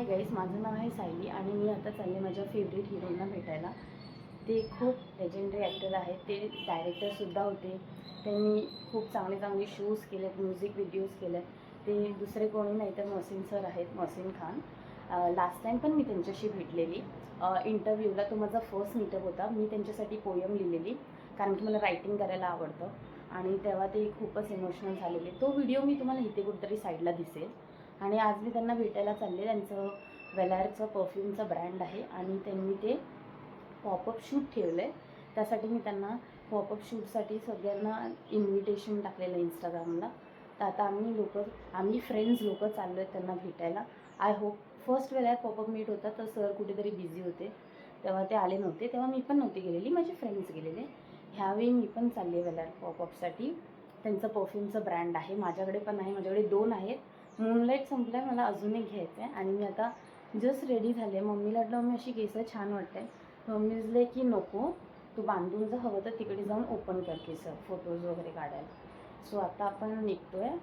Hi guys, माझं नाव आहे सायली आणि मी आता चालले माझ्या फेवरेट हिरोना भेटायला. ते खूप लेजेंडरी ॲक्टर आहेत, ते डायरेक्टरसुद्धा होते. त्यांनी खूप चांगले चांगले शोज केलेत, म्युझिक व्हिडिओज केलेत. ते दुसरे कोणी नाही तर मोहसिन सर आहेत, मोहसिन खान. लास्ट टाईम पण मी त्यांच्याशी भेटलेली इंटरव्ह्यूला. तो माझा फर्स्ट मीटअप होता. मी त्यांच्यासाठी पोयम लिहिलेली, कारण की मला रायटिंग करायला आवडतं. आणि तेव्हा ते खूपच इमोशनल झालेले. तो व्हिडिओ मी तुम्हाला इथे कुठेतरी साईडला दिसेल. आणि आज मी त्यांना भेटायला चालले. त्यांचं वेलॅरचं परफ्यूमचं ब्रँड आहे आणि त्यांनी ते पॉपअप शूट ठेवलं आहे. त्यासाठी मी त्यांना पॉपअप शूटसाठी सगळ्यांना इन्व्हिटेशन टाकलेलं आहे इंस्टाग्रामला. तर आता आम्ही फ्रेंड्स लोक चाललो आहेत त्यांना भेटायला. I hope. फर्स्ट वेळेला पॉपअप मीट होता तर सर कुठेतरी बिझी होते, तेव्हा ते आले नव्हते. तेव्हा मी पण नव्हती गेलेली, माझे फ्रेंड्स गेलेले. ह्यावेळी मी पण चालले वेलॅर पॉपअपसाठी. त्यांचं परफ्यूमचं ब्रँड आहे, माझ्याकडे पण आहे. माझ्याकडे 2 आहेत. मूनलाईट संपलं आहे, मला अजून एक घ्यायचं आहे. आणि मी आता जस्ट रेडी झाले. मम्मीला वाटलं मम्मी अशी केसं छान वाटते. मम्मी दिसले की नको, तू बांधून जर हवं तर तिकडे जाऊन ओपन कर केसं, फोटोज वगैरे काढायला. सो आता आपण निघतो आहे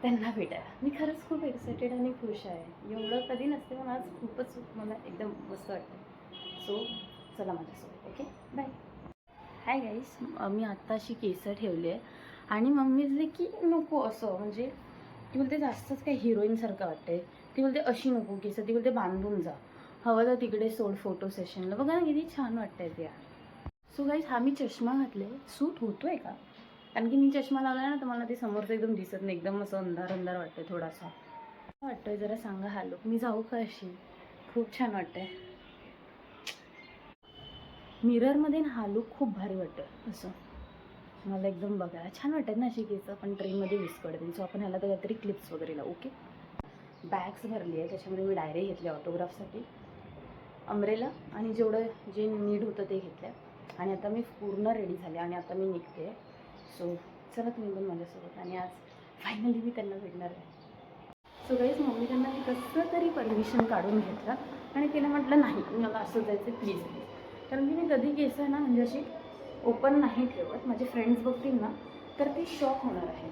त्यांना भेटायला. मी खरंच खूप एक्सायटेड आणि खुश आहे. एवढं कधी नसते, पण आज खूपच मला एकदम मस्त वाटतं. सो चला माझ्यासोबत. Okay, bye. हाय गाईस, मी आत्ता अशी केसं ठेवली आहे आणि मम्मी दिसले की नको असं, म्हणजे ती बोलते जास्तच काही हिरोईनसारखं वाटते. ती बोलते अशी नको केसं, ती बोलते बांधून जा, हवं तर तिकडे सोड फोटो सेशनला. बघा ना किती छान वाटतंय ते. सो गाईज, हा मी चष्मा घातले, सूट होतो आहे का? कारण की मी चष्मा लावला ना तर मला ते समोरचं एकदम दिसत नाही, एकदम असं अंधार अंधार वाटतं थोडासा. वाटतोय जरा सांगा हा लुक. मी जाऊ का अशी? खूप छान वाटतंय मिररमध्ये ना. हा लुक खूप भारी वाटतं असं मला, एकदम बघायला छान वाटत ना अशी केस. पण ट्रेनमध्ये विस्कळते. सो आपण ह्याला तर काहीतरी क्लिप्स वगैरे लावू. ओके. बॅग्स भरली आहे, त्याच्यामध्ये मी डायरी घेतली ऑटोग्राफसाठी, अम्ब्रेला आणि जे नीड होतं ते घेतलं. आणि आता मी पूर्ण रेडी झाले आणि आता मी निघते. सो चला तुम्ही पण माझ्यासोबत. आणि आज फायनली मी त्यांना भेटणार आहे. सो गाईज, मम्मी त्यांना मी कसं तरी परमिशन काढून घेतलं आणि तिला म्हटलं नाही मला असं जायचं प्लीज. कारण की मी कधी केस आहे ना म्हणजे अशी ओपन नाही ठेवत. माझे फ्रेंड्स बघतील ना तर ते शॉक होणार आहे.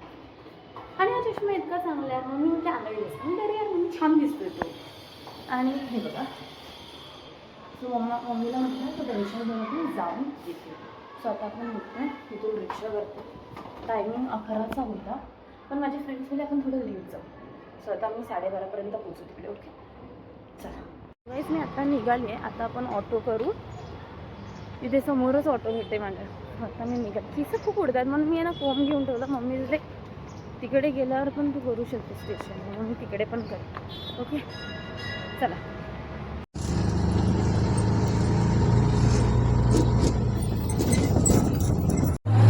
आणि हा चष्मा इतका चांगला आहे. मम्मी म्हणजे आंधळी दिसतो, म्हणजे अरे यार मम्मी छान दिसतोय तो. आणि हे बघा. सो मम्मीला म्हटलं तो टेन्शन घेऊन मी जाऊन येते. सो आता आपण निघतोय, तिथून रिक्षा करतो. टायमिंग 11चा होता, पण माझे फ्रेंड्स म्हणजे आपण थोडं लेट जाऊ. सो आता मी 12:30पर्यंत पोहोचू तिकडे. ओके, चला गाईस, मी आता निघाली आहे. आता आपण ऑटो करू. तिथे समोरच ऑटो भेटते माझ्या. आता मी निघाली. केस खूप उडतात म्हणून मी आहे ना कोंब घेऊन ठेवलं. मम्मी दिले तिकडे गेल्यावर पण तू करू शकते स्टेशन, म्हणून मी तिकडे पण कर. ओके, चला.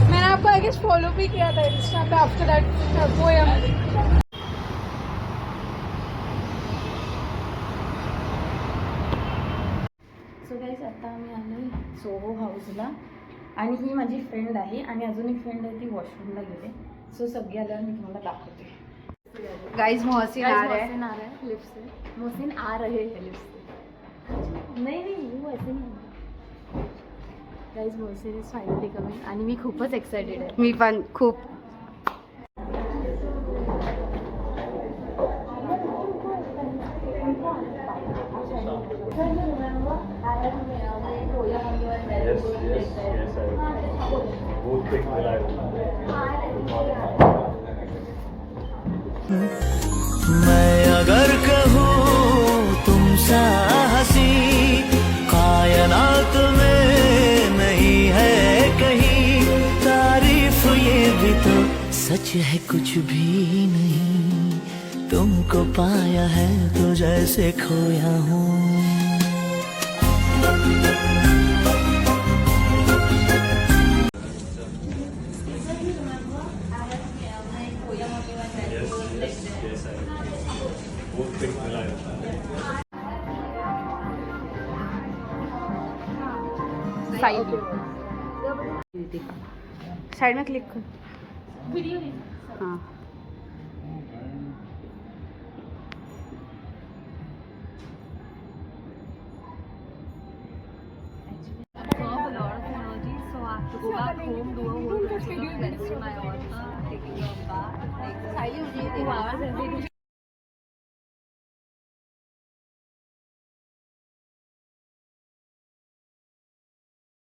मैंने आपको आई गेस फॉलो भी किया था Insta pay after that poem. So guys, आता आम्ही आलो सोहो हाऊसला. आणि ही माझी फ्रेंड आहे आणि अजून एक फ्रेंड आहे, ती वॉशरूमला गेले. सो सगळे आल्यावर मी तुम्हाला दाखवते. गाइस मोहसिन आ रहा है. मोहसिन आ रहा है लिफ्ट से. मोहसिन आ रहे हैं लिफ्ट से. नहीं वो ऐसे नहीं. Guys, Mohsin is finally coming आणि मी खूपच एक्सायटेड आहे. मी पण खूप. मैं अगर कहूँ तुम सा हंसी कायनात में नहीं है कहीं, तारीफ ये भी तो सच है कुछ भी नहीं, तुमको पाया है तो जैसे खोया हूँ. साइड में क्लिक कर. वीडियो हाँ. to go back home, do a whole routine of cleansing my water, taking a bath, like,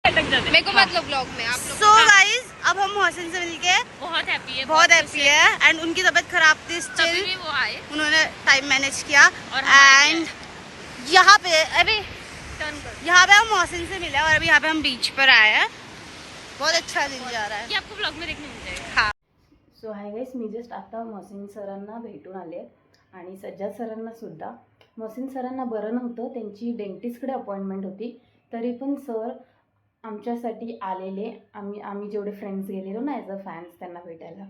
मेरे को मत लो ब्लॉग में आप लोग। सो गाइस अब हम मोहसिन से मिलके बहुत हैप्पी है, बहुत हैप्पी है एंड उनकी तबीयत खराब थी स्टिल भी वो आए उन्होंने टाइम मैनेज किया और हमारे एंड यहाँ पे अभी टर्न कर। यहाँ पे हम मोहसिन से मिले और अभी यहाँ पे हम बीच पर आए हैं. बहुत अच्छा दिन जा रहा है. ये आपको ब्लॉग में देखने मिल जाएगा. हाँ. सो हाय गाईस, मी जस्ट आता मोहसिन सरांना भेटून आले आणि सज्जाद सरांना सुद्धा. मोहसिन सरांना बरं नव्हतं, त्यांची डेंटिस्टकडे अपॉइंटमेंट होती, तरी पण सर आमच्यासाठी आलेले. आम्ही जेवढे फ्रेंड्स गेलेलो ना ॲज अ फॅन्स त्यांना भेटायला,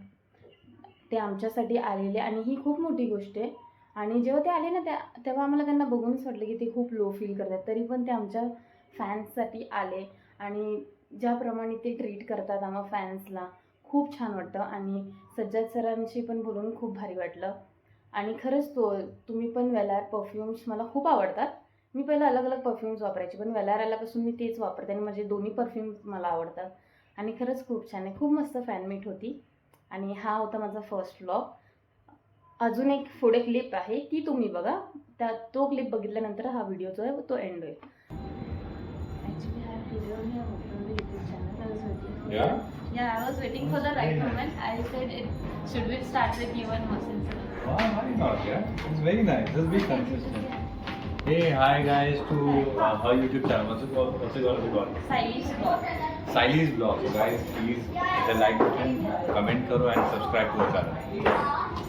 ते आमच्यासाठी आलेले आणि ही खूप मोठी गोष्ट आहे. आणि जेव्हा ते आले ना तेव्हा आम्हाला त्यांना बघूनच वाटलं की ते खूप लो फील करतात, तरी पण ते आमच्या फॅन्ससाठी आले आणि ज्याप्रमाणे ते ट्रीट करतात आम्हा फॅन्सला खूप छान वाटतं. आणि सज्जाद सरांशी पण बोलून खूप भारी वाटलं. आणि खरंच तुम्ही पण वेलार परफ्यूम्स मला खूप आवडतात. मी पहिलं अलग अलग परफ्यूम्स वापरायचे, पण वेलार आल्यापासून मी तेच वापरते आणि माझे दोन्ही परफ्यूम्स मला आवडतात. आणि खरंच खूप छान आहे, खूप मस्त फॅन मीट होती. आणि हा होता माझा फर्स्ट व्लॉग. अजून एक पुढे क्लिप आहे ती तुम्ही बघा, तो क्लिप बघितल्यानंतर हा व्हिडिओ जो आहे तो एंड होईल. ॲक्च्युली हा video me open YouTube channel I was waiting. Yeah, I was waiting for the right moment. I said, should we start with you and Mohsin sir? Why not? Yeah, it's very nice. Just be consistent. Hey, hi guys to her YouTube channel. What's it called? Sailish vlog. Siley's Vlog. So guys, please hit the like button, comment karo and subscribe to the channel.